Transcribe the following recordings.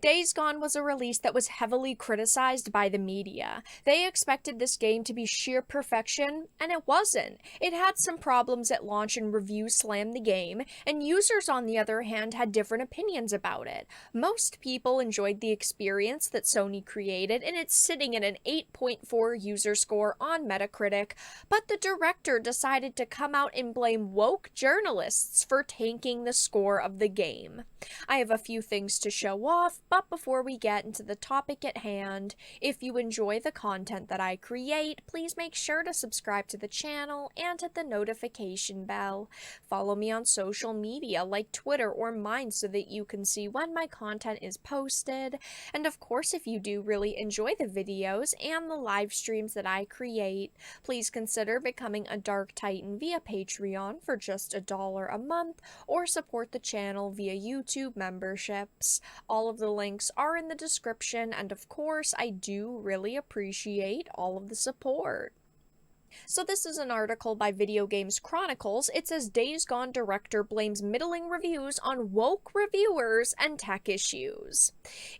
Days Gone was a release that was heavily criticized by the media. They expected this game to be sheer perfection, and it wasn't. It had some problems at launch and reviews slammed the game, and users on the other hand had different opinions about it. Most people enjoyed the experience that Sony created, and it's sitting at an 8.4 user score on Metacritic, but the director decided to come out and blame woke journalists for tanking the score of the game. I have a few things to show off, but before we get into the topic at hand, if you enjoy the content that I create, please make sure to subscribe to the channel and hit the notification bell. Follow me on social media like Twitter or mine so that you can see when my content is posted. And of course, if you do really enjoy the videos and the live streams that I create, please consider becoming a Dark Titan via Patreon for just $1 a month, or support the channel via YouTube memberships. All of the links are in the description, and of course, I do really appreciate all of the support. So this is an article by Video Games Chronicles. It says Days Gone director blames middling reviews on woke reviewers and tech issues.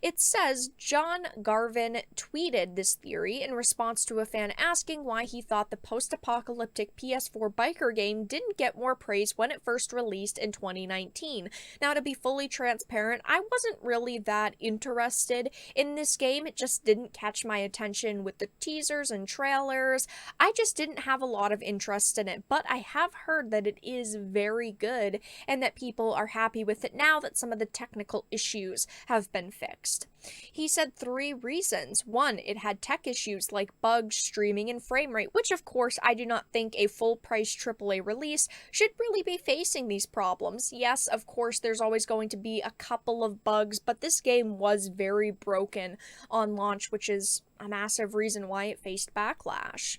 It says John Garvin tweeted this theory in response to a fan asking why he thought the post-apocalyptic PS4 biker game didn't get more praise when it first released in 2019. Now, to be fully transparent, I wasn't really that interested in this game. It just didn't catch my attention with the teasers and trailers. I just didn't have a lot of interest in it, but I have heard that it is very good and that people are happy with it now that some of the technical issues have been fixed. He said 3 reasons. 1, it had tech issues like bugs, streaming, and frame rate, which of course I do not think a full-price AAA release should really be facing these problems. Yes, of course there's always going to be a couple of bugs, but this game was very broken on launch, which is a massive reason why it faced backlash.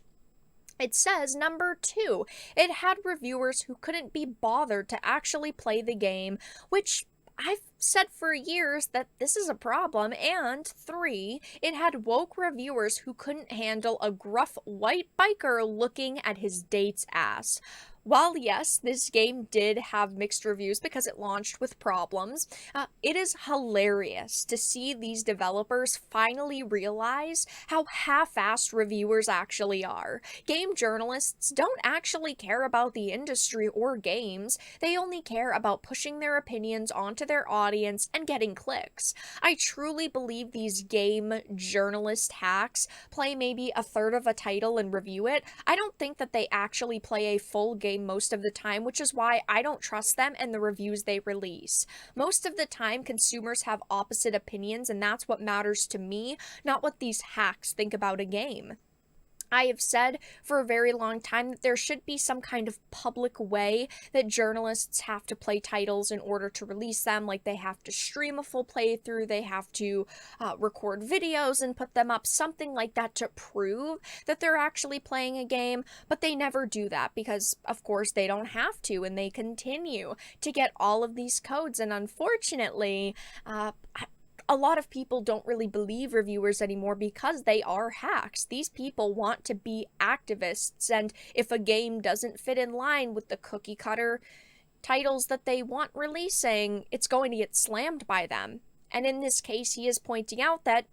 It says, number 2, it had reviewers who couldn't be bothered to actually play the game, which I've said for years that this is a problem. And 3, it had woke reviewers who couldn't handle a gruff white biker looking at his date's ass. While yes, this game did have mixed reviews because it launched with problems, it is hilarious to see these developers finally realize how half-assed reviewers actually are. Game journalists don't actually care about the industry or games, they only care about pushing their opinions onto their audience and getting clicks. I truly believe these game journalist hacks play maybe a third of a title and review it. I don't think that they actually play a full game most of the time, which is why I don't trust them and the reviews they release. Most of the time, consumers have opposite opinions, and that's what matters to me, not what these hacks think about a game. I have said for a very long time that there should be some kind of public way that journalists have to play titles in order to release them, like they have to stream a full playthrough, they have to record videos and put them up, something like that to prove that they're actually playing a game, but they never do that because, of course, they don't have to, and they continue to get all of these codes, and unfortunately, a lot of people don't really believe reviewers anymore because they are hacks. These people want to be activists, and if a game doesn't fit in line with the cookie cutter titles that they want releasing, it's going to get slammed by them. And in this case, he is pointing out that,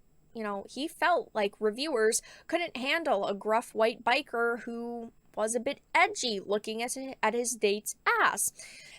he felt like reviewers couldn't handle a gruff white biker who was a bit edgy looking at his date's ass.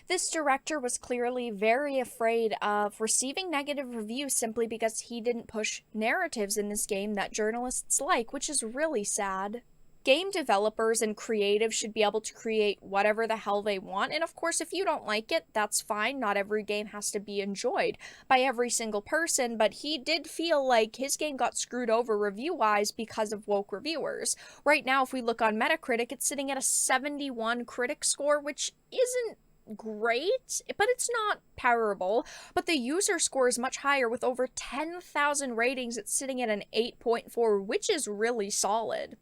This director was clearly very afraid of receiving negative reviews simply because he didn't push narratives in this game that journalists like, which is really sad. Game developers and creatives should be able to create whatever the hell they want, and of course if you don't like it, that's fine. Not every game has to be enjoyed by every single person, but he did feel like his game got screwed over review-wise because of woke reviewers. Right now, if we look on Metacritic, it's sitting at a 71 critic score, which isn't great, but it's not terrible. But the user score is much higher with over 10,000 ratings. It's sitting at an 8.4, which is really solid.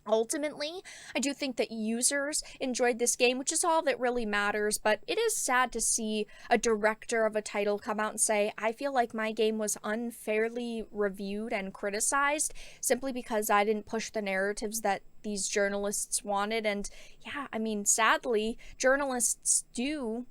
Ultimately, I do think that users enjoyed this game, which is all that really matters, but it is sad to see a director of a title come out and say, I feel like my game was unfairly reviewed and criticized simply because I didn't push the narratives that these journalists wanted. And yeah, I mean, sadly, journalists do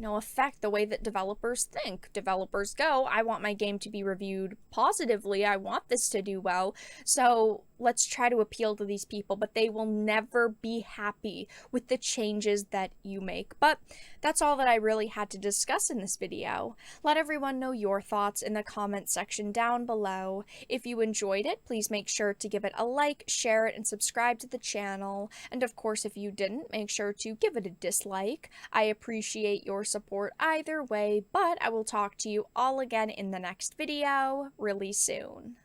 affect the way that developers think. Developers go, I want my game to be reviewed positively. I want this to do well. So let's try to appeal to these people, but they will never be happy with the changes that you make. But that's all that I really had to discuss in this video. Let everyone know your thoughts in the comment section down below. If you enjoyed it, please make sure to give it a like, share it, and subscribe to the channel. And of course, if you didn't, make sure to give it a dislike. I appreciate your support either way, but I will talk to you all again in the next video really soon.